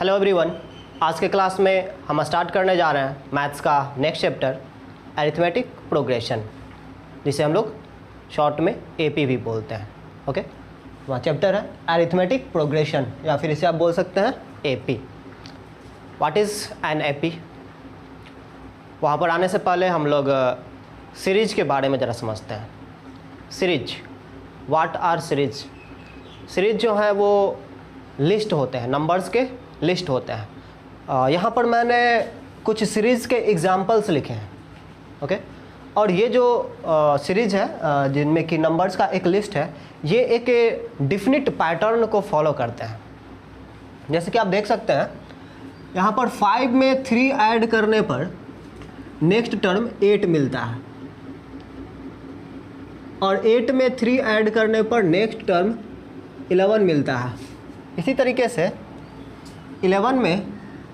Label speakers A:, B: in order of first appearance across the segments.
A: Hello everyone, आज के class में हम स्टार्ट करने जा रहे हैं मैथ्स का नेक्स्ट चैप्टर अरिथमेटिक प्रोग्रेशन, जिसे हम लोग शॉर्ट में एपी भी बोलते हैं। ओके, वहाँ चैप्टर है अरिथमेटिक प्रोग्रेशन या फिर इसे आप बोल सकते हैं AP. What is an AP? वहाँ पर आने से पहले हम लोग सीरीज के बारे में ज़रा समझते हैं। Series, what R series? Series जो है वो लिस्ट होते हैं, नंबर्स के लिस्ट होते हैं। यहाँ पर मैंने कुछ सीरीज़ के एग्जाम्पल्स लिखे हैं। ओके, और ये जो सीरीज है जिनमें कि नंबर्स का एक लिस्ट है, ये एक डिफिनिट पैटर्न को फॉलो करते हैं। जैसे कि आप देख सकते हैं यहाँ पर 5 में 3 ऐड करने पर नेक्स्ट टर्म 8 मिलता है, और 8 में 3 ऐड करने पर नेक्स्ट टर्म 11 मिलता है। इसी तरीके से 11 में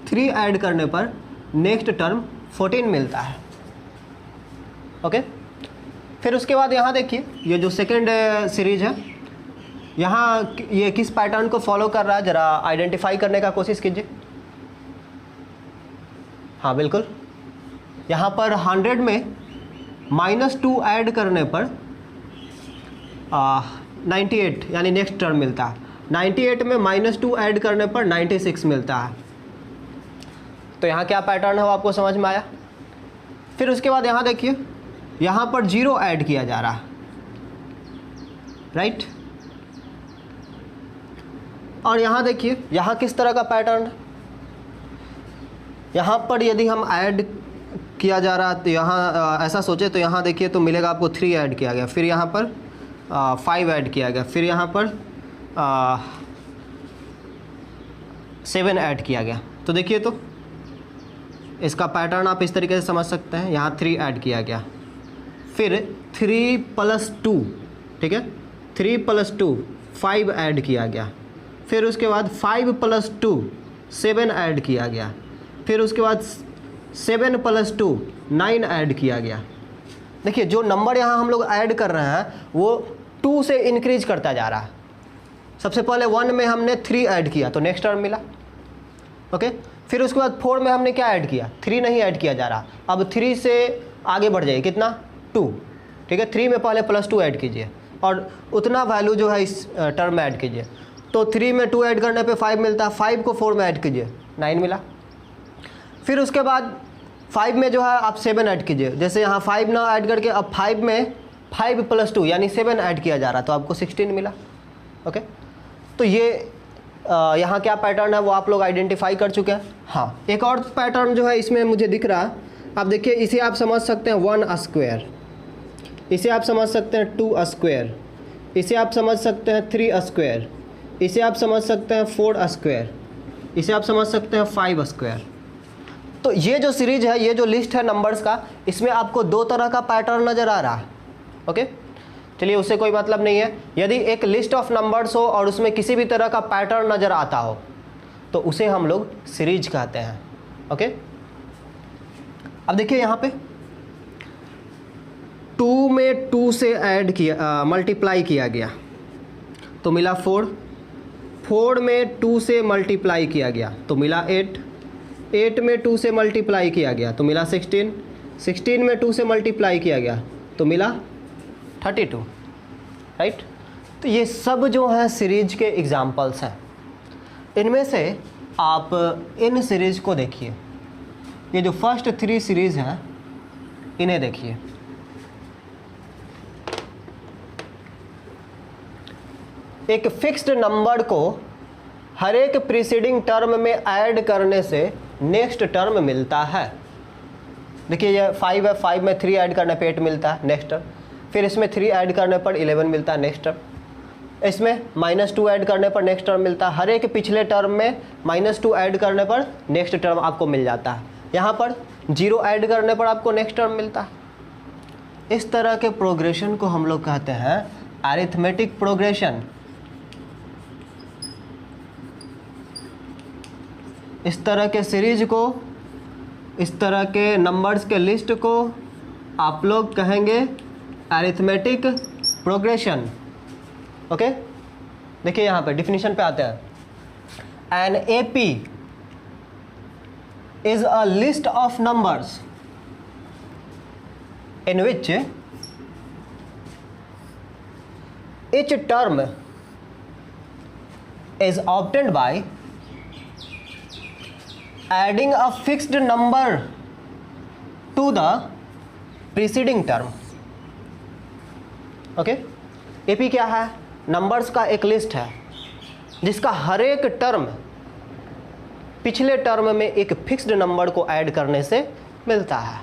A: 3 ऐड करने पर नेक्स्ट टर्म 14 मिलता है। ओके, फिर उसके बाद यहाँ देखिए ये जो सेकंड सीरीज है, यहाँ ये किस पैटर्न को फॉलो कर रहा है, ज़रा आइडेंटिफाई करने का कोशिश कीजिए। हाँ बिल्कुल, यहाँ पर 100 में -2 ऐड करने पर 98 यानी नेक्स्ट टर्म मिलता है। 98 में -2 ऐड करने पर 96 मिलता है। तो यहाँ क्या पैटर्न है वो आपको समझ में आया। फिर उसके बाद यहाँ देखिए, यहाँ पर 0 ऐड किया जा रहा है, राइट। और यहाँ देखिए यहाँ किस तरह का पैटर्न है। यहाँ पर यदि हम ऐड किया जा रहा है तो यहाँ ऐसा सोचे तो यहाँ देखिए तो मिलेगा आपको 3 ऐड किया गया, फिर यहाँ पर 5 ऐड किया गया, फिर यहाँ पर 7 ऐड किया गया। तो देखिए तो इसका पैटर्न आप इस तरीके से समझ सकते हैं। यहाँ 3 ऐड किया गया, फिर 3 + 2, ठीक है, 3 + 2 5 ऐड किया गया, फिर उसके बाद 5 + 2 7 ऐड किया गया, फिर उसके बाद 7 + 2 9 ऐड किया गया। देखिए जो नंबर यहाँ हम लोग ऐड कर रहे हैं वो 2 से इंक्रीज करता जा रहा है। सबसे पहले 1 में हमने 3 ऐड किया तो नेक्स्ट टर्म मिला। ओके, फिर उसके बाद 4 में हमने क्या ऐड किया, 3 नहीं ऐड किया जा रहा, अब 3 से आगे बढ़ जाइए, कितना 2, ठीक है। 3 में पहले +2 ऐड कीजिए और उतना वैल्यू जो है इस टर्म में ऐड कीजिए। तो 3 में 2 ऐड करने पे 5 मिलता है, 5 को 4 में ऐड कीजिए 9 मिला। फिर उसके बाद 5 में जो है आप 7 ऐड कीजिए, जैसे यहाँ 5 ना ऐड करके अब 5 में 5 + 2 यानी 7 ऐड किया जा रहा, तो आपको 16 मिला। ओके, तो ये यहाँ क्या पैटर्न है वो आप लोग आइडेंटिफाई कर चुके हैं। हाँ, एक और पैटर्न जो है इसमें मुझे दिख रहा है, आप देखिए इसे आप समझ सकते हैं 1 स्क्वायर, इसे आप समझ सकते हैं 2 स्क्वायर, इसे आप समझ सकते हैं 3 स्क्वायर, इसे आप समझ सकते हैं 4 स्क्वायर, इसे आप समझ सकते हैं 5 स्क्वायर। तो ये जो सीरीज है, ये जो लिस्ट है नंबर्स का, इसमें आपको 2 तरह का पैटर्न नज़र आ रहा है। ओके, चलिए उससे कोई मतलब नहीं है। यदि एक लिस्ट ऑफ नंबर्स हो और उसमें किसी भी तरह का पैटर्न नज़र आता हो तो उसे हम लोग सीरीज कहते हैं। ओके, अब देखिए यहाँ पे 2 में 2 से ऐड किया मल्टीप्लाई किया गया तो मिला 4, 4 में 2 से मल्टीप्लाई किया गया तो मिला 8, 8 में 2 से मल्टीप्लाई किया गया तो मिला 16, 16 में 2 से मल्टीप्लाई किया गया तो मिला 32, राइट। तो ये सब जो हैं सीरीज के एग्जाम्पल्स हैं। इनमें से आप इन सीरीज को देखिए, ये जो फर्स्ट 3 सीरीज हैं इन्हें देखिए। एक फिक्स्ड नंबर को हर एक प्रीसीडिंग टर्म में ऐड करने से नेक्स्ट टर्म मिलता है। देखिए ये 5 है, 5 में 3 ऐड करने पे 8 मिलता है नेक्स्ट टर्म, फिर इसमें 3 ऐड करने पर 11 मिलता है नेक्स्ट टर्म, इसमें -2 ऐड करने पर नेक्स्ट टर्म मिलता है। हर एक पिछले टर्म में -2 ऐड करने पर नेक्स्ट टर्म आपको मिल जाता है। यहाँ पर 0 ऐड करने पर आपको नेक्स्ट टर्म मिलता है। इस तरह के प्रोग्रेशन को हम लोग कहते हैं अरिथमेटिक प्रोग्रेशन। इस तरह के सीरीज को, इस तरह के नंबर्स के लिस्ट को आप लोग कहेंगे अरिथमेटिक प्रोग्रेशन। ओके, देखिए यहाँ पे डिफिनीशन पे आते हैं। An AP is a list of numbers in which each term is obtained by adding a fixed number to the preceding term. Okay, AP क्या है? नंबर्स का एक लिस्ट है जिसका हर एक टर्म पिछले टर्म में एक फिक्स्ड नंबर को ऐड करने से मिलता है।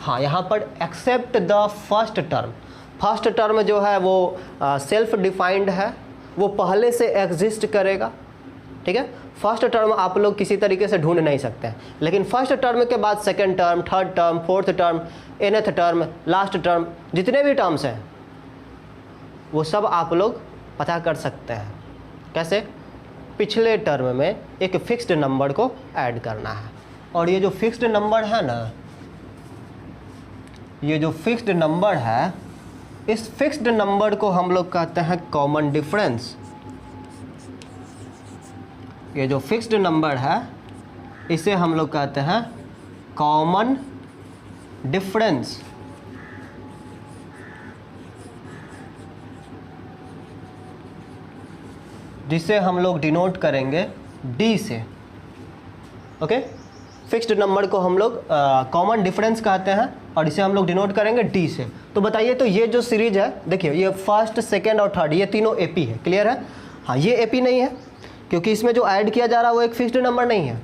A: हाँ, यहाँ पर except the first term. First term जो है वो सेल्फ डिफाइंड है, वो पहले से एग्जिस्ट करेगा। ठीक है, फर्स्ट टर्म आप लोग किसी तरीके से ढूंढ नहीं सकते हैं, लेकिन फर्स्ट टर्म के बाद second term, third term, fourth term, nth term, last term, जितने भी टर्म्स हैं वो सब आप लोग पता कर सकते हैं। कैसे? पिछले टर्म में एक फिक्स्ड नंबर को ऐड करना है, और ये जो फिक्स्ड नंबर है ना, ये जो फिक्स्ड नंबर है, इस फिक्स्ड नंबर को हम लोग कहते हैं कॉमन डिफरेंस। ये जो फिक्स्ड नंबर है इसे हम लोग कहते हैं कॉमन डिफरेंस। जिसे हम लोग डिनोट करेंगे डी से। ओके, फिक्स्ड नंबर को हम लोग कॉमन डिफरेंस कहते हैं और इसे हम लोग डिनोट करेंगे डी से। तो बताइए, तो ये जो सीरीज है, देखिए ये फर्स्ट, सेकेंड और थर्ड, ये तीनों एपी है। क्लियर है? हाँ, ये एपी नहीं है क्योंकि इसमें जो ऐड किया जा रहा है वो एक फिक्स्ड नंबर नहीं है।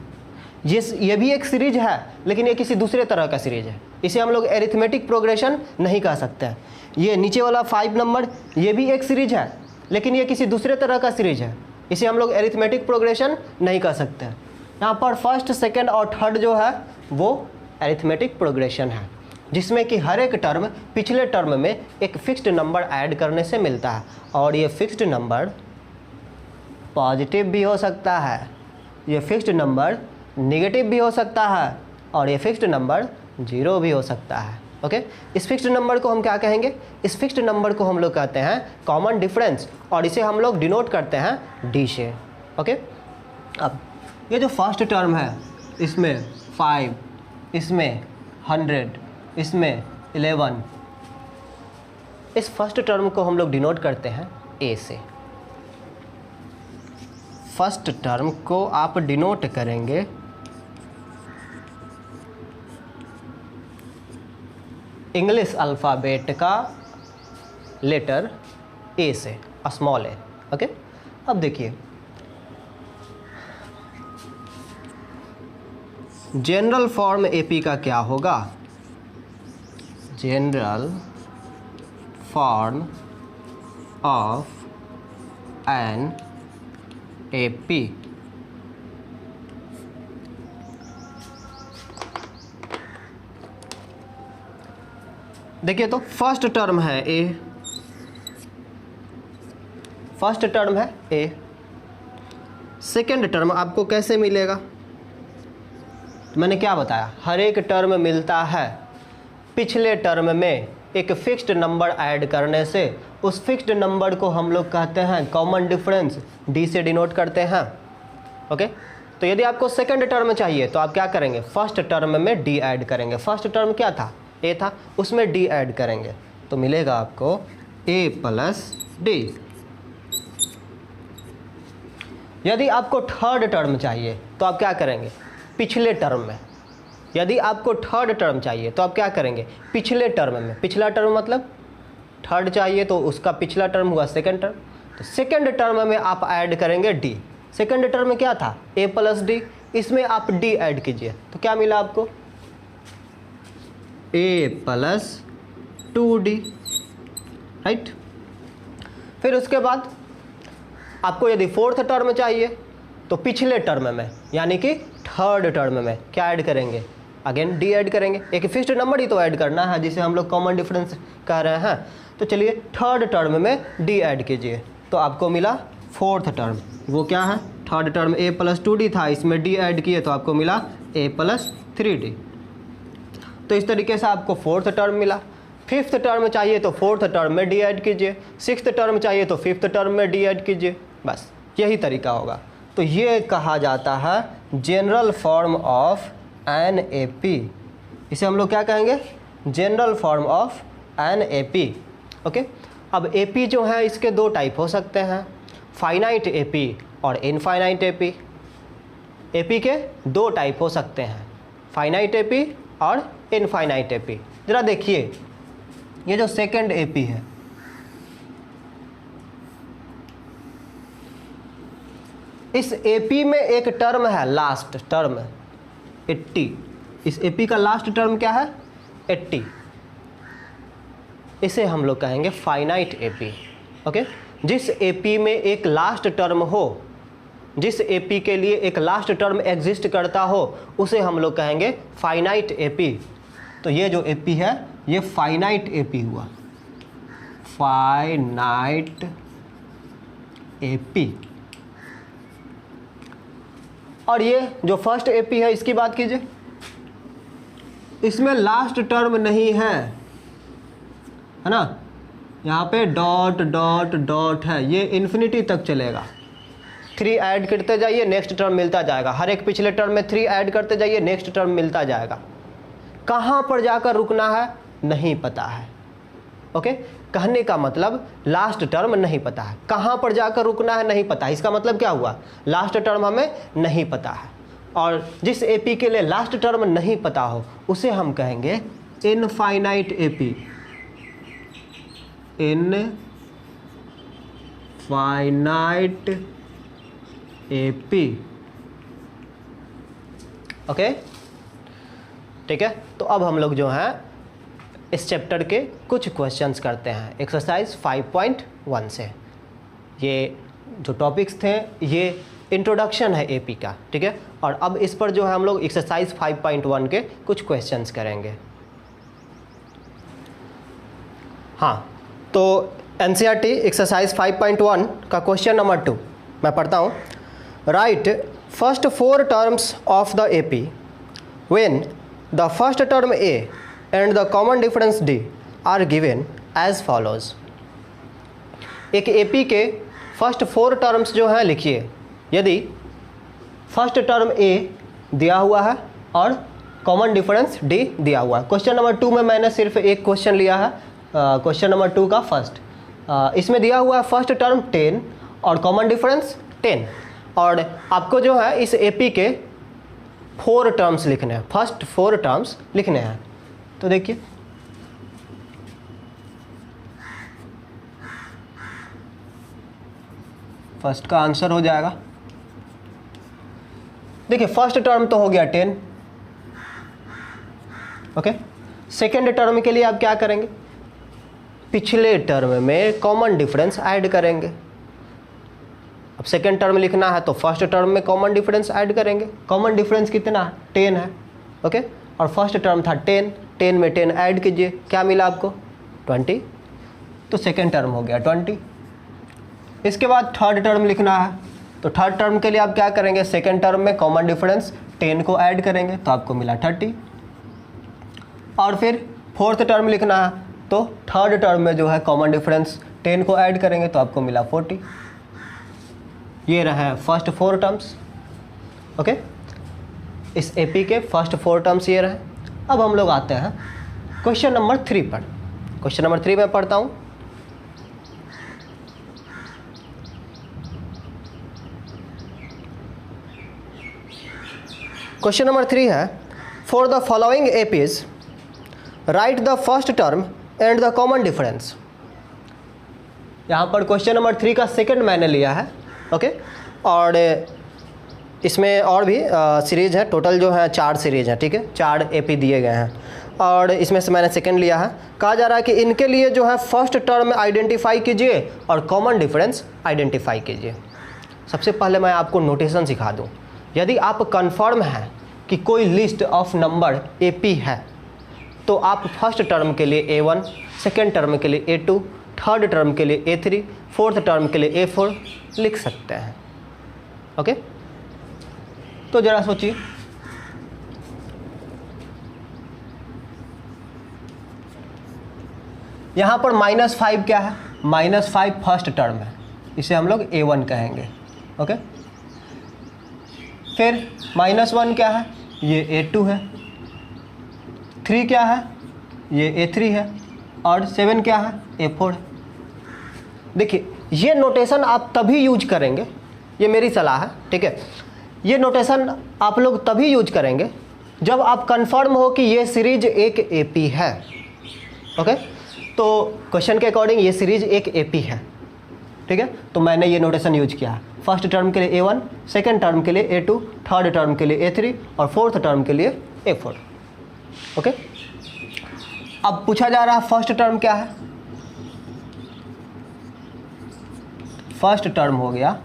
A: ये भी एक सीरीज है, लेकिन ये किसी दूसरे तरह का सीरीज है। इसे हम लोग एरिथमेटिक प्रोग्रेशन नहीं कह सकते हैं। ये नीचे वाला 5 नंबर, ये भी एक सीरीज है, लेकिन ये किसी दूसरे तरह का सीरीज है। इसे हम लोग एरिथमेटिक प्रोग्रेशन नहीं कह सकते हैं। यहाँ पर फर्स्ट, सेकेंड और थर्ड जो है वो एरिथमेटिक प्रोग्रेशन है, जिसमें कि हर एक टर्म पिछले टर्म में एक फिक्स्ड नंबर ऐड करने से मिलता है। और ये फिक्स्ड नंबर पॉजिटिव भी हो सकता है, ये फिक्स्ड नंबर नेगेटिव भी हो सकता है, और ये फिक्स्ड नंबर 0 भी हो सकता है। ओके, इस फिक्स्ड नंबर को हम क्या कहेंगे? इस फिक्स्ड नंबर को हम लोग कहते हैं कॉमन डिफरेंस, और इसे हम लोग डिनोट करते हैं डी से। ओके, अब ये जो फर्स्ट टर्म है, इसमें 5, इसमें 100, इसमें 11, इस फर्स्ट टर्म को हम लोग डिनोट करते हैं ए से। फर्स्ट टर्म को आप डिनोट करेंगे इंग्लिश अल्फ़ाबेट का लेटर ए से, स्मॉल ए। ओके, अब देखिए, जनरल फॉर्म एपी का क्या होगा? General form of an AP देखिए, तो फर्स्ट टर्म है ए, फर्स्ट टर्म है ए। सेकेंड टर्म आपको कैसे मिलेगा? मैंने क्या बताया? हर एक टर्म मिलता है पिछले टर्म में एक फिक्स्ड नंबर ऐड करने से। उस फिक्स्ड नंबर को हम लोग कहते हैं कॉमन डिफरेंस, डी से डिनोट करते हैं। ओके, तो यदि आपको सेकंड टर्म चाहिए तो आप क्या करेंगे? फर्स्ट टर्म में डी ऐड करेंगे। फर्स्ट टर्म क्या था? ए था, उसमें डी ऐड करेंगे तो मिलेगा आपको ए प्लस डी। यदि आपको थर्ड टर्म चाहिए तो आप क्या करेंगे? पिछले टर्म में। यदि आपको थर्ड टर्म चाहिए तो आप क्या करेंगे? पिछले टर्म में। पिछला टर्म मतलब थर्ड चाहिए तो उसका पिछला टर्म हुआ सेकंड टर्म, तो सेकंड टर्म में आप ऐड करेंगे डी। सेकंड टर्म में क्या था? ए प्लस डी, इसमें आप डी ऐड कीजिए तो क्या मिला आपको? ए प्लस 2d, राइट। फिर उसके बाद आपको यदि फोर्थ टर्म चाहिए तो पिछले टर्म में यानी कि थर्ड टर्म में क्या ऐड करेंगे? अगेन डी ऐड करेंगे। एक फिक्स्ड नंबर ही तो ऐड करना है जिसे हम लोग कॉमन डिफरेंस कह रहे हैं। तो चलिए थर्ड टर्म में डी ऐड कीजिए तो आपको मिला फोर्थ टर्म। वो क्या है? थर्ड टर्म ए प्लस 2d था, इसमें डी ऐड किए तो आपको मिला ए प्लस 3d। तो इस तरीके से आपको फोर्थ टर्म मिला। फिफ्थ टर्म चाहिए तो फोर्थ टर्म में डी ऐड कीजिए, सिक्स्थ टर्म चाहिए तो फिफ्थ टर्म में डी ऐड कीजिए, बस यही तरीका होगा। तो ये कहा जाता है general form of an A P, इसे हम लोग क्या कहेंगे, general form of an A P. Okay, अब ए पी जो है इसके दो टाइप हो सकते हैं, फाइनाइट ए पी और infinite A P. A P के दो टाइप हो सकते हैं, फाइनाइट ए पी और इनफाइनाइट ए पी। ज़रा देखिए, ये जो सेकंड ए पी है, इस ए पी में एक टर्म है, लास्ट टर्म 80। इस ए पी का लास्ट टर्म क्या है, 80। इसे हम लोग कहेंगे फाइनाइट ए पी। ओके, जिस ए पी में एक लास्ट टर्म हो, जिस ए पी के लिए एक लास्ट टर्म एग्जिस्ट करता हो, उसे हम लोग कहेंगे फाइनाइट ए पी। तो ये जो ए पी है ये फाइनाइट ए पी हुआ, फाइनाइट ए पी। और ये जो फर्स्ट ए पी है इसकी बात कीजिए, इसमें लास्ट टर्म नहीं है ना, यहाँ पे डॉट डॉट डॉट है, ये इन्फिनिटी तक चलेगा। 3 ऐड करते जाइए, नेक्स्ट टर्म मिलता जाएगा, हर एक पिछले टर्म में 3 ऐड करते जाइए, नेक्स्ट टर्म मिलता जाएगा। कहाँ पर जाकर रुकना है नहीं पता है। ओके, कहने का मतलब लास्ट टर्म नहीं पता है, कहाँ पर जाकर रुकना है नहीं पता है। इसका मतलब क्या हुआ, लास्ट टर्म हमें नहीं पता है। और जिस ए पी के लिए लास्ट टर्म नहीं पता हो उसे हम कहेंगे infinite A P, infinite A P. Okay, ठीक है। तो अब हम लोग जो हैं इस चैप्टर के कुछ क्वेश्चंस करते हैं एक्सरसाइज 5.1 से। ये जो टॉपिक्स थे ये इंट्रोडक्शन है एपी का, ठीक है। और अब इस पर जो है हम लोग एक्सरसाइज 5.1 के कुछ क्वेश्चंस करेंगे। हाँ, तो एनसीईआरटी एक्सरसाइज 5.1 का क्वेश्चन नंबर 2 मैं पढ़ता हूँ। Write first 4 terms of the AP when the first term A and the common difference D are given as follows. एक एपी के फर्स्ट 4 टर्म्स जो हैं लिखिए। यदि फर्स्ट टर्म ए दिया हुआ है और कॉमन डिफरेंस डी दिया हुआ है। क्वेश्चन नंबर 2 में मैंने सिर्फ एक क्वेश्चन लिया है, क्वेश्चन नंबर 2 का फर्स्ट। इसमें दिया हुआ है फर्स्ट टर्म 10 और कॉमन डिफरेंस 10, और आपको जो है इस एपी के 4 टर्म्स लिखने हैं, फर्स्ट 4 टर्म्स लिखने हैं। तो देखिए फर्स्ट का आंसर हो जाएगा, देखिए फर्स्ट टर्म तो हो गया 10। ओके, सेकेंड टर्म के लिए आप क्या करेंगे, पिछले टर्म में कॉमन डिफरेंस ऐड करेंगे। अब सेकेंड टर्म लिखना है तो फर्स्ट टर्म में कॉमन डिफरेंस ऐड करेंगे। कॉमन डिफरेंस कितना है, 10 है। ओके, और फर्स्ट टर्म था 10, 10 में 10 ऐड कीजिए, क्या मिला आपको 20, तो सेकेंड टर्म हो गया 20। इसके बाद थर्ड टर्म लिखना है, तो थर्ड टर्म के लिए आप क्या करेंगे, सेकेंड टर्म में कॉमन डिफरेंस 10 को ऐड करेंगे तो आपको मिला 30। और फिर फोर्थ टर्म लिखना है, तो थर्ड टर्म में जो है कॉमन डिफरेंस 10 को ऐड करेंगे तो आपको मिला 40। ये रहे फर्स्ट 4 टर्म्स। ओके, इस एपी के फर्स्ट 4 टर्म्स ये रहे। अब हम लोग आते हैं क्वेश्चन नंबर 3 पर। क्वेश्चन नंबर 3 मैं पढ़ता हूँ। क्वेश्चन नंबर 3 है, for the following APs right the first term and the common difference. यहाँ पर क्वेश्चन नंबर 3 का सेकंड मैंने लिया है। ओके, और इसमें और भी सीरीज़ है, टोटल जो है 4 सीरीज़ है, ठीक है, 4 एपी दिए गए हैं और इसमें से मैंने सेकंड लिया है। कहा जा रहा है कि इनके लिए जो है फर्स्ट टर्म आइडेंटिफाई कीजिए और कॉमन डिफरेंस आइडेंटिफाई कीजिए। सबसे पहले मैं आपको नोटेशन सिखा दूँ। यदि आप कंफर्म हैं कि कोई लिस्ट ऑफ नंबर एपी है तो आप फर्स्ट टर्म के लिए A1, सेकेंड टर्म के लिए A2, थर्ड टर्म के लिए A3, फोर्थ टर्म के लिए A4 लिख सकते हैं। ओके, तो जरा सोचिए, यहाँ पर -5 क्या है, -5 फर्स्ट टर्म है, इसे हम लोग A1 कहेंगे। ओके, फिर -1 क्या है, ये A2 है, 3 क्या है, ये A3 है, और 7 क्या है, A4 है। देखिए ये नोटेशन आप तभी यूज करेंगे, ये मेरी सलाह है, ठीक है, ये नोटेशन आप लोग तभी यूज करेंगे जब आप कंफर्म हो कि ये सीरीज एक AP है। ओके, तो क्वेश्चन के अकॉर्डिंग ये सीरीज एक AP है, ठीक है, तो मैंने ये नोटेशन यूज किया है। फर्स्ट टर्म के लिए A1, सेकंड टर्म के लिए A2, थर्ड टर्म के लिए A3 और फोर्थ टर्म के लिए A4। ओके, अब पूछा जा रहा है फर्स्ट टर्म क्या है। फर्स्ट टर्म हो गया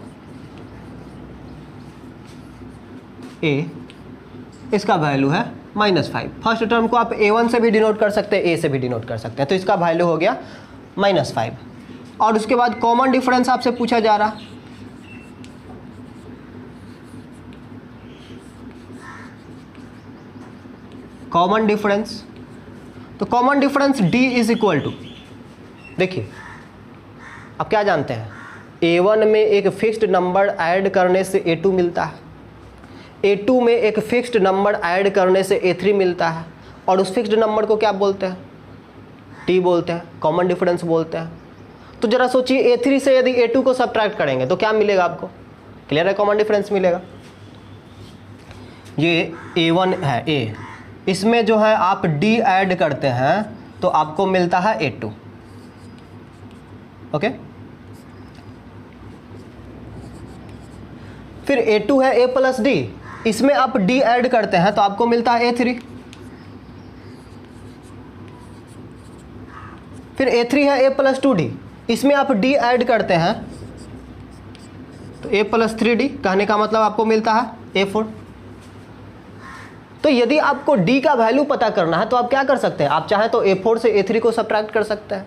A: A, इसका वैल्यू है -5। फर्स्ट टर्म को आप A1 से भी डिनोट कर सकते हैं, A से भी डिनोट कर सकते हैं, तो इसका वैल्यू हो गया -5। और उसके बाद कॉमन डिफरेंस आपसे पूछा जा रहा, कॉमन डिफरेंस, तो common difference D is equal to, देखिए आप क्या जानते हैं, A1 में एक फिक्स्ड नंबर ऐड करने से A2 मिलता है, A2 में एक फिक्स्ड नंबर ऐड करने से A3 मिलता है, और उस फिक्स्ड नंबर को क्या बोलते हैं, T बोलते हैं, कॉमन डिफरेंस बोलते हैं। तो जरा सोचिए A3 से यदि A2 को सब्ट्रैक्ट करेंगे तो क्या मिलेगा आपको, क्लियर है, कॉमन डिफरेंस मिलेगा। ये A1 है A, इसमें जो है आप D ऐड करते हैं तो आपको मिलता है A2। ओके, फिर A2 है A प्लस D, इसमें आप D ऐड करते हैं तो आपको मिलता है A3। फिर A3 है A प्लस 2D, इसमें आप D ऐड करते हैं तो A प्लस 3D, कहने का मतलब आपको मिलता है A4। तो यदि आपको D का वैल्यू पता करना है तो आप क्या कर सकते हैं, आप चाहें तो A4 से A3 को सब्ट्रैक्ट कर सकते हैं,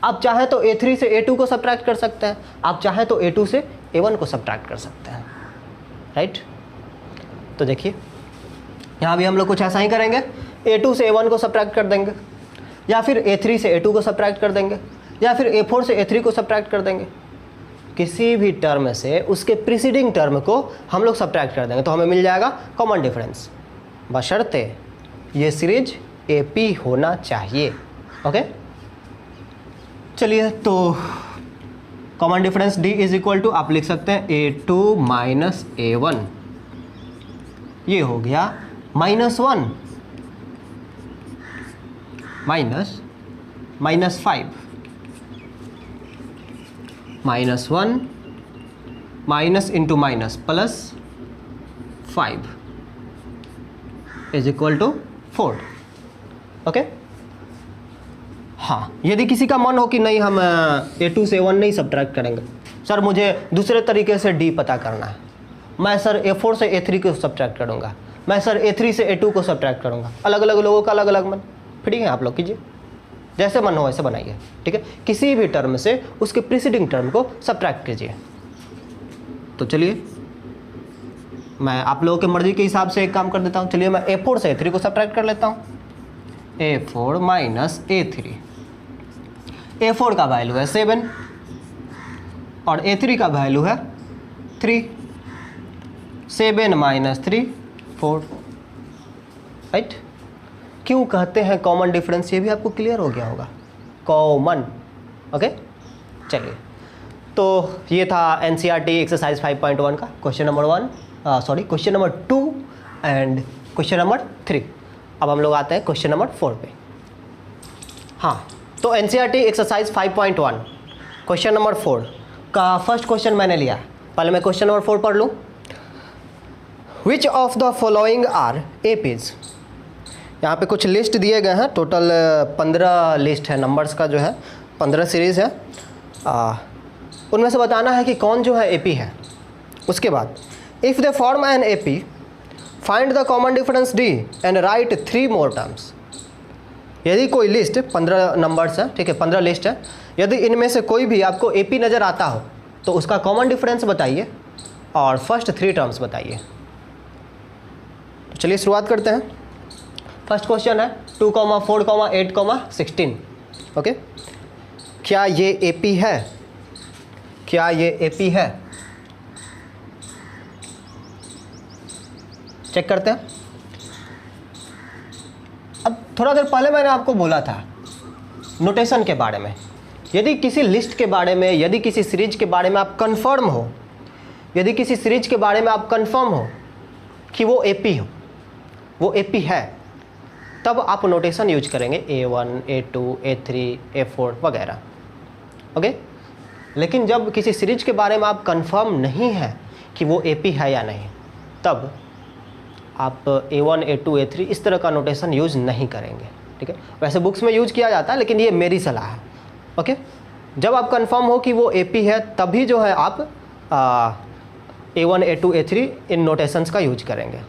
A: आप चाहें तो A3 से A2 को सब्ट्रैक्ट कर सकते हैं, आप चाहें तो A2 से A1 को सब्ट्रैक्ट कर सकते हैं, राइट। तो देखिए यहाँ भी हम लोग कुछ ऐसा ही करेंगे, A2 से A1 को सब्ट्रैक्ट कर देंगे, या फिर A3 से A2 को सब्ट्रैक्ट कर देंगे, या फिर A4 से A3 को सब्ट्रैक्ट कर देंगे। किसी भी टर्म से उसके प्रीसीडिंग टर्म को हम लोग सब्ट्रैक्ट कर देंगे तो हमें मिल जाएगा कॉमन डिफरेंस, बशर्ते ये सीरीज AP होना चाहिए। ओके, चलिए तो common difference D is equal to आप लिख सकते हैं A2 माइनस A1, ये हो गया -1 minus -5, -1 minus into minus plus 5 is equal to 4। Okay, हाँ, यदि किसी का मन हो कि नहीं हम A2 से A1 नहीं सब्ट्रैक्ट करेंगे, सर मुझे दूसरे तरीके से D पता करना है, मैं सर A4 से A3 को सब्ट्रैक्ट करूँगा, मैं सर A3 से A2 को सब्ट्रैक्ट करूँगा, अलग अलग लोगों का अलग अलग मन, फ्री है, आप लोग कीजिए, जैसे मन हो वैसे बनाइए, ठीक है। किसी भी टर्म से उसके प्रीसीडिंग टर्म को सब्ट्रैक्ट कीजिए। तो चलिए मैं आप लोगों के मर्जी के हिसाब से एक काम कर देता हूँ, चलिए मैं A4 से A3 को सब्ट्रैक्ट कर लेता हूँ, A4 माइनस A3, A4 का वैल्यू है 7 और A3 का वैल्यू है 3, 7 माइनस 3 4, राइट। क्यों कहते हैं कॉमन डिफरेंस, ये भी आपको क्लियर हो गया होगा, कॉमन। ओके, चलिए तो ये था NCERT एक्सरसाइज 5.1 का question number question number 2 and question number 3। अब हम लोग आते हैं क्वेश्चन नंबर 4 पे। हाँ, तो NCERT एक्सरसाइज 5.1 क्वेश्चन नंबर 4 का फर्स्ट क्वेश्चन मैंने लिया। पहले मैं क्वेश्चन नंबर 4 पढ़ लूँ। Which of the following are APs, यहाँ पे कुछ लिस्ट दिए गए हैं, टोटल 15 लिस्ट है, नंबर्स का जो है 15 सीरीज़ है, उनमें से बताना है कि कौन जो है AP है। उसके बाद if they form an AP find the common difference D and write 3 more terms. यदि कोई लिस्ट 15 नंबर्स है, ठीक है, 15 लिस्ट है, यदि इनमें से कोई भी आपको AP नज़र आता हो तो उसका कॉमन डिफरेंस बताइए और फर्स्ट 3 टर्म्स बताइए। तो चलिए शुरुआत करते हैं। फर्स्ट क्वेश्चन है 2, 4, 8, 16। ओके, क्या ये AP है, क्या ये AP है? चेक करते हैं। अब थोड़ा देर पहले मैंने आपको बोला था नोटेशन के बारे में। यदि किसी लिस्ट के बारे में, यदि किसी सीरीज के बारे में आप कंफर्म हो, यदि किसी सीरीज के बारे में आप कंफर्म हो कि वो एपी हो, वो एपी है, तब आप नोटेशन यूज करेंगे A1, A2, A3, A4 वगैरह। ओके। लेकिन जब किसी सीरीज के बारे में आप कंफर्म नहीं है कि वो एपी है या नहीं, तब आप A1, A2, A3 इस तरह का नोटेशन यूज नहीं करेंगे। ठीक है, वैसे बुक्स में यूज किया जाता है, लेकिन ये मेरी सलाह है। ओके। जब आप कंफर्म हो कि वो एपी है, तभी जो है आप A1, A2, A3 इन नोटेशंस का यूज करेंगे।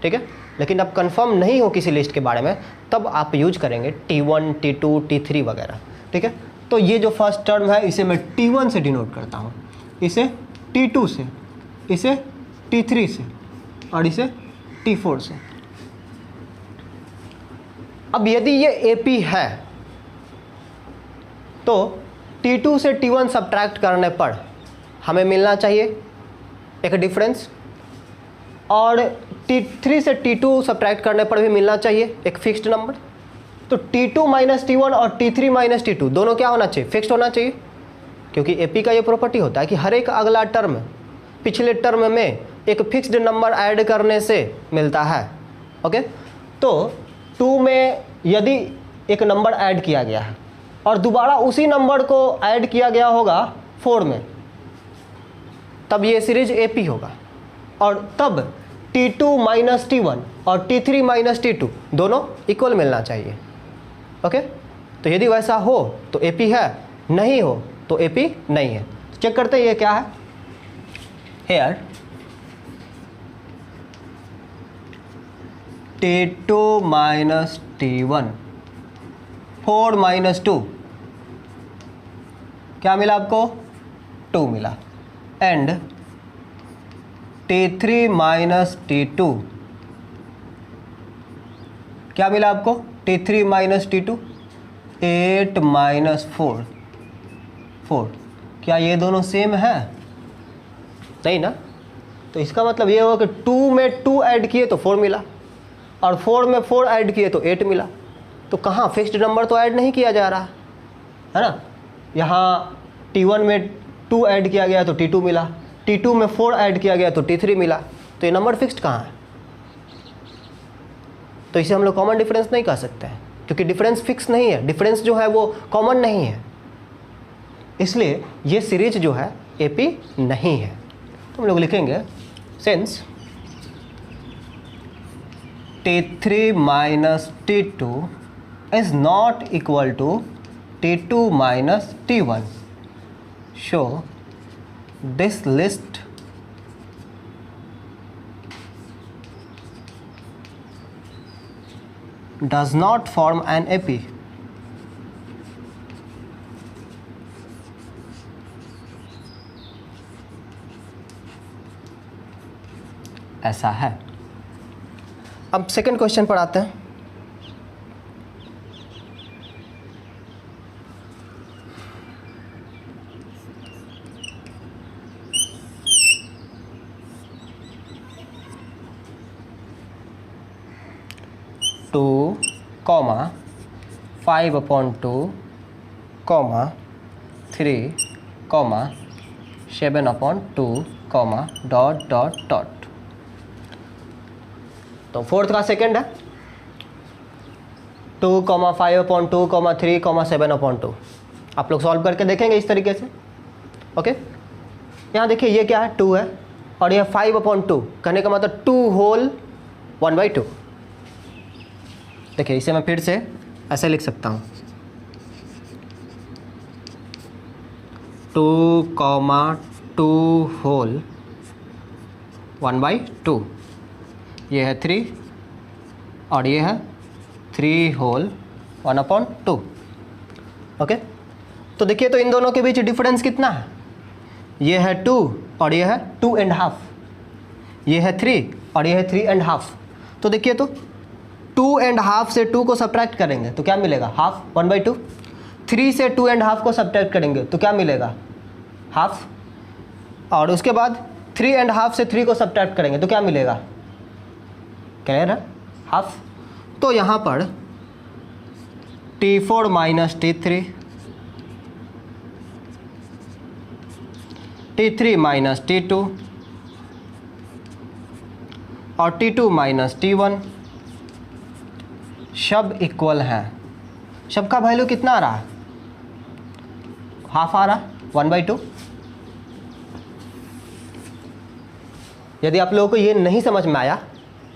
A: ठीक है, लेकिन आप कंफर्म नहीं हो किसी लिस्ट के बारे में, तब आप यूज करेंगे T1, T2, T3 वगैरह। ठीक है, तो ये जो फर्स्ट टर्म है इसे मैं T1 से डिनोट करता हूँ, इसे T2 से, इसे T3 से और इसे T4 से। अब यदि ये AP है तो T2 से T1 सब्ट्रैक्ट करने पर हमें मिलना चाहिए एक डिफरेंस, और T3 से T2 सब्ट्रैक्ट करने पर भी मिलना चाहिए एक फिक्स्ड नंबर। तो T2 माइनस T1 और T3 माइनस T2 दोनों क्या होना चाहिए? फिक्स्ड होना चाहिए, क्योंकि एपी का ये प्रॉपर्टी होता है कि हर एक अगला टर्म पिछले टर्म में एक फिक्स्ड नंबर ऐड करने से मिलता है। ओके, तो 2 में यदि एक नंबर ऐड किया गया है और दोबारा उसी नंबर को ऐड किया गया होगा 4 में, तब ये सीरीज एपी होगा। और तब T2 माइनस T1 और T3 माइनस T2 दोनों इक्वल मिलना चाहिए। ओके, तो यदि वैसा हो तो एपी है, नहीं हो तो एपी नहीं है। चेक करते हैं ये क्या है। Hair T2 minus T1, 4 minus 2 क्या मिला आपको? 2 मिला। एंड T3 माइनस T2 क्या मिला आपको? T3 minus T2 8 minus 4 4। क्या ये दोनों सेम है? नहीं ना। तो इसका मतलब ये होगा कि 2 में 2 ऐड किए तो 4 मिला, और 4 में 4 ऐड किए तो 8 मिला। तो कहाँ फिक्स्ड नंबर तो ऐड नहीं किया जा रहा है ना। यहाँ T1 में 2 ऐड किया गया तो T2 मिला, T2 में 4 ऐड किया गया तो T3 मिला। तो ये नंबर फिक्स्ड कहाँ है? तो इसे हम लोग कॉमन डिफरेंस नहीं कह सकते हैं, क्योंकि डिफरेंस फिक्स नहीं है, डिफरेंस जो है वो कॉमन नहीं है। इसलिए ये सीरीज जो है एपी नहीं है। तो हम लोग लिखेंगे since T3 minus T2 is not equal to T2 minus T1, so this list does not form an AP। ऐसा है। अब सेकंड क्वेश्चन पर आते हैं। Two comma 5/2 comma 3 comma 7/2 comma dot dot dot. तो फोर्थ का सेकंड है 2 comma 5/2 comma 3 comma 7/2। आप लोग सॉल्व करके देखेंगे इस तरीके से। ओके, यहाँ देखिए ये क्या है? 2 है, और यह 5/2 कहने का मतलब 2 होल 1/2। देखिए इसे मैं फिर से ऐसे लिख सकता हूँ 2 कॉमा 2 होल 1/2। ये है 3 और ये है 3 होल 1/2। ओके, तो देखिए तो इन दोनों के बीच डिफरेंस कितना है? ये है 2 और ये है 2.5। ये है 3 और ये है 3.5। तो देखिए तो 2.5 से 2 को सब्ट्रैक्ट करेंगे तो क्या मिलेगा? हाफ 1/2। 3 से 2.5 को सब्ट्रैक्ट करेंगे तो क्या मिलेगा? हाफ। और उसके बाद 3.5 से 3 को सब्ट्रैक्ट करेंगे तो क्या मिलेगा? क्लियर है, हाफ। तो यहाँ पर T4 minus T3, T3 minus T2 और T2 माइनस T1 सब इक्वल हैं। सब का वैल्यू कितना आ रहा है, हाफ आ रहा है, 1/2। यदि आप लोगों को ये नहीं समझ में आया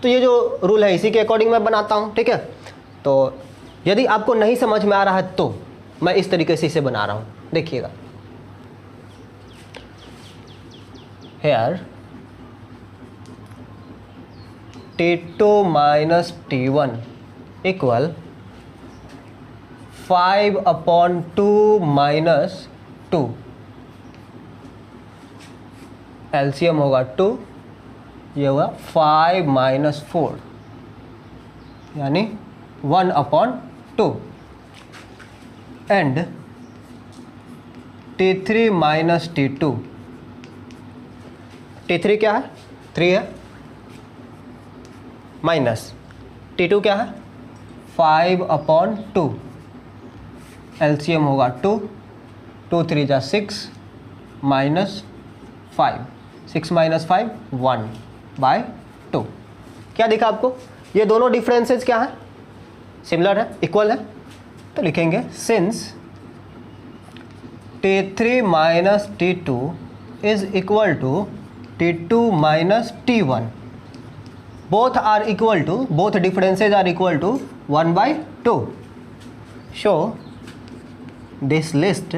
A: तो ये जो रूल है इसी के अकॉर्डिंग मैं बनाता हूँ, ठीक है। तो यदि आपको नहीं समझ में आ रहा है तो मैं इस तरीके से इसे बना रहा हूँ, देखिएगा। Here T2 minus T1 equal 5/2 minus 2, LCM होगा 2, ये होगा 5 माइनस 4 यानी 1/2 and T3 minus T2, T3 क्या है, 3 है, माइनस T2 क्या है, 5/2, एलसीएम होगा 2, 2 3 जा 6 माइनस 5, 6 माइनस 5 1/2। क्या दिखा आपको, ये दोनों डिफरेंसेस क्या है, सिमिलर है, इक्वल है। तो लिखेंगे since T3 minus T2 is equal to T2 minus T1, both are equal to, both differences are equal to 1/2. So this list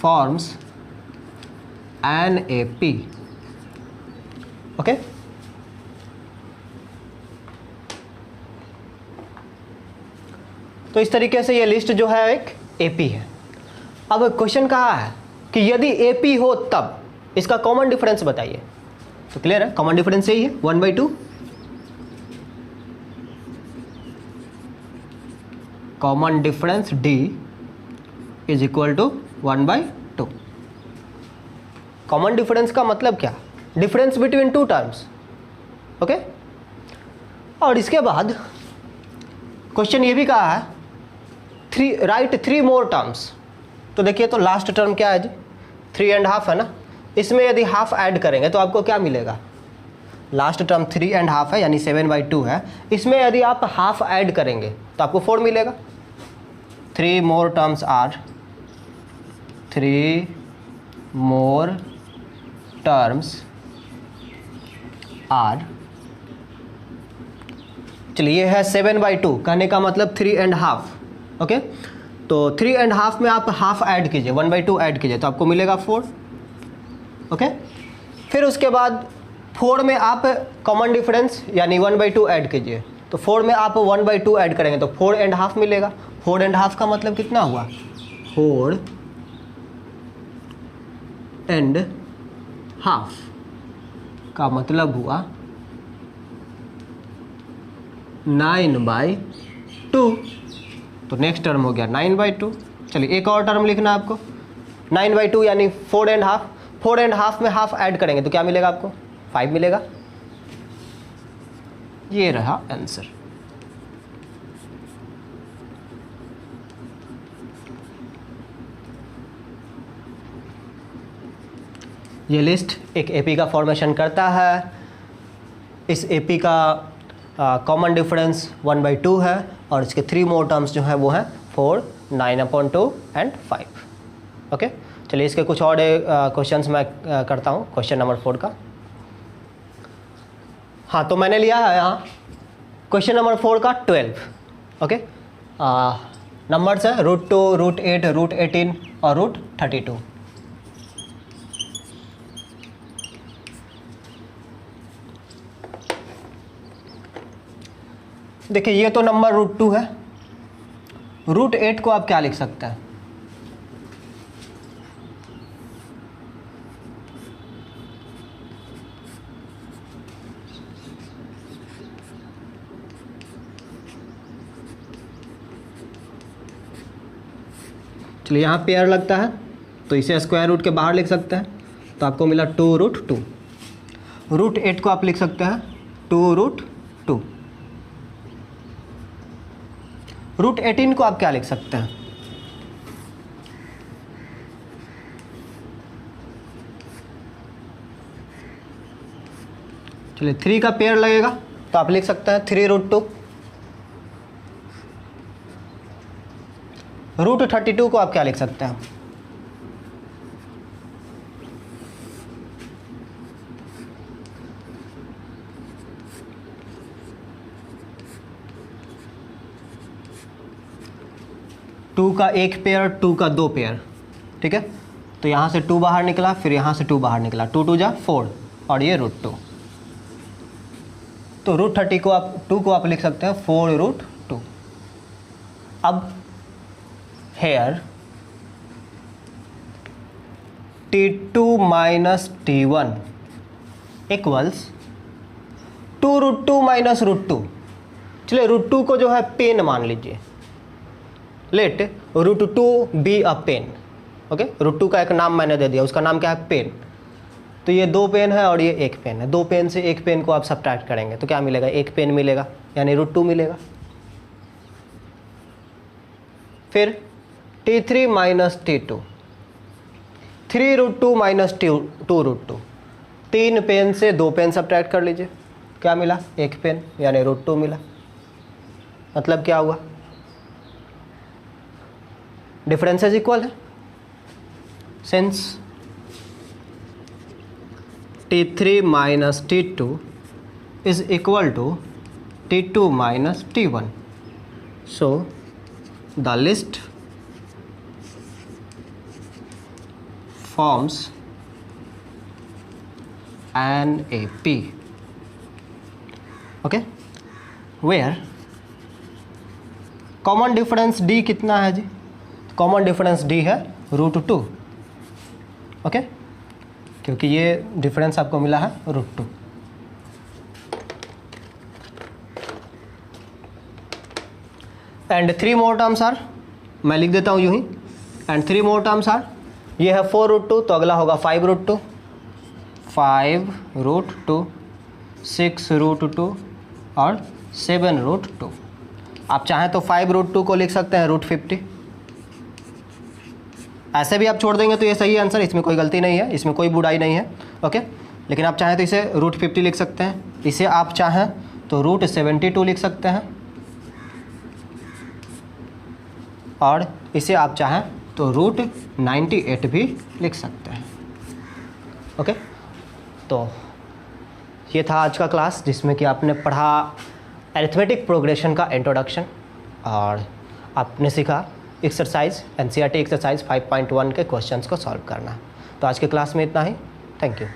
A: forms an AP. Okay, तो इस तरीके से ये लिस्ट जो है एक AP है। अब क्वेश्चन कहा है कि यदि AP हो तब इसका कॉमन डिफरेंस बताइए। तो क्लियर है, कॉमन डिफरेंस यही है 1/2। Common difference D is equal to 1/2। Common difference का मतलब क्या, difference between two terms. Okay, और इसके बाद क्वेश्चन ये भी कहा है राइट 3 मोर टर्म्स। तो देखिए, तो लास्ट टर्म क्या है जी, 3.5 है ना, इसमें यदि हाफ ऐड करेंगे तो आपको क्या मिलेगा, लास्ट टर्म 3.5 है यानी 7/2 है, इसमें यदि आप हाफ ऐड करेंगे तो आपको 4 मिलेगा। 3 more terms are, 3 more terms are, चलिए है 7/2, कहने का मतलब 3.5। ओके, तो 3.5 में आप हाफ ऐड कीजिए, 1/2 ऐड कीजिए तो आपको मिलेगा 4। ओके, फिर उसके बाद 4 में आप कॉमन डिफरेंस यानी 1/2 ऐड कीजिए, तो 4 में आप 1/2 ऐड करेंगे तो 4.5 मिलेगा। 4.5 का मतलब कितना हुआ, 4.5 का मतलब हुआ 9/2। तो नेक्स्ट टर्म हो गया 9/2। चलिए एक और टर्म लिखना है आपको, 9/2 यानी 4.5। 4.5 में हाफ ऐड करेंगे तो क्या मिलेगा आपको, 5 मिलेगा। ये रहा आंसर। ये लिस्ट एक एपी का फॉर्मेशन करता है। इस एपी का कॉमन डिफरेंस 1/2 है और इसके 3 मोर टर्म्स जो हैं वो हैं 4, 9/2 एंड 5। ओके, चलिए इसके कुछ और क्वेश्चंस मैं करता हूँ। क्वेश्चन नंबर 4 का, हाँ तो मैंने लिया है यहाँ क्वेश्चन नंबर 4 का 12। ओके, नंबर्स है √2, √8, √18 और √32। देखिए ये तो नंबर √2 है, √8 को आप क्या लिख सकते हैं, चलिए यहाँ पेयर लगता है तो इसे स्क्वायर रूट के बाहर लिख सकते हैं, तो आपको मिला 2√2। √8 को आप लिख सकते हैं 2√2। √18 को आप क्या लिख सकते हैं? चलिए 3 का पेयर लगेगा तो आप लिख सकते हैं 3√2। √32 को आप क्या लिख सकते हैं? टू का एक पेयर, 2 का 2 पेयर, ठीक है। तो यहाँ से 2 बाहर निकला, फिर यहाँ से 2 बाहर निकला, 2 2 जा 4 और ये √2। तो √30 को आप 2 को आप लिख सकते हैं 4√2। अब hair T2 minus T1 equals 2√2 minus √2। चलिए √2 को जो है पेन मान लीजिए, let √2 be a pen. Okay, √2 का एक नाम मैंने दे दिया, उसका नाम क्या है? पेन। तो ये 2 पेन है और ये 1 पेन है। 2 पेन से 1 पेन को आप सब्ट्रैक्ट करेंगे तो क्या मिलेगा? 1 पेन मिलेगा, यानी √2 मिलेगा। फिर T3 minus T2, 3√2 minus 2√2। 3 pen से 2 पेन सब्ट्रैक्ट कर लीजिए, क्या मिला? 1 पेन, यानी √2 मिला। मतलब क्या हुआ? डिफरेंसेस इक्वल है। Since T3 minus T2 is equal to T2 minus T1, so the list forms NAP, okay, where common difference D कितना है जी? कॉमन डिफरेंस D है √2, ओके, क्योंकि ये डिफरेंस आपको मिला है √2। एंड 3 मोर टर्म्स आर, मैं लिख देता हूँ यूं ही, एंड 3 मोर टर्म्स आर, ये है 4√2 तो अगला होगा 5√2, 5√2, 6√2 और 7√2। आप चाहें तो 5√2 को लिख सकते हैं √50, ऐसे भी आप छोड़ देंगे तो ये सही आंसर, इसमें कोई गलती नहीं है, इसमें कोई बुराई नहीं है, ओके। लेकिन आप चाहें तो इसे √50 लिख सकते हैं, इसे आप चाहें तो √72 लिख सकते हैं, और इसे आप चाहें तो √98 भी लिख सकते हैं, ओके। तो ये था आज का क्लास, जिसमें कि आपने पढ़ा अरिथमेटिक प्रोग्रेशन का इंट्रोडक्शन, और आपने सीखा एक्सरसाइज NCERT एक्सरसाइज 5.1 के क्वेश्चंस को सॉल्व करना। तो आज के क्लास में इतना ही, थैंक यू।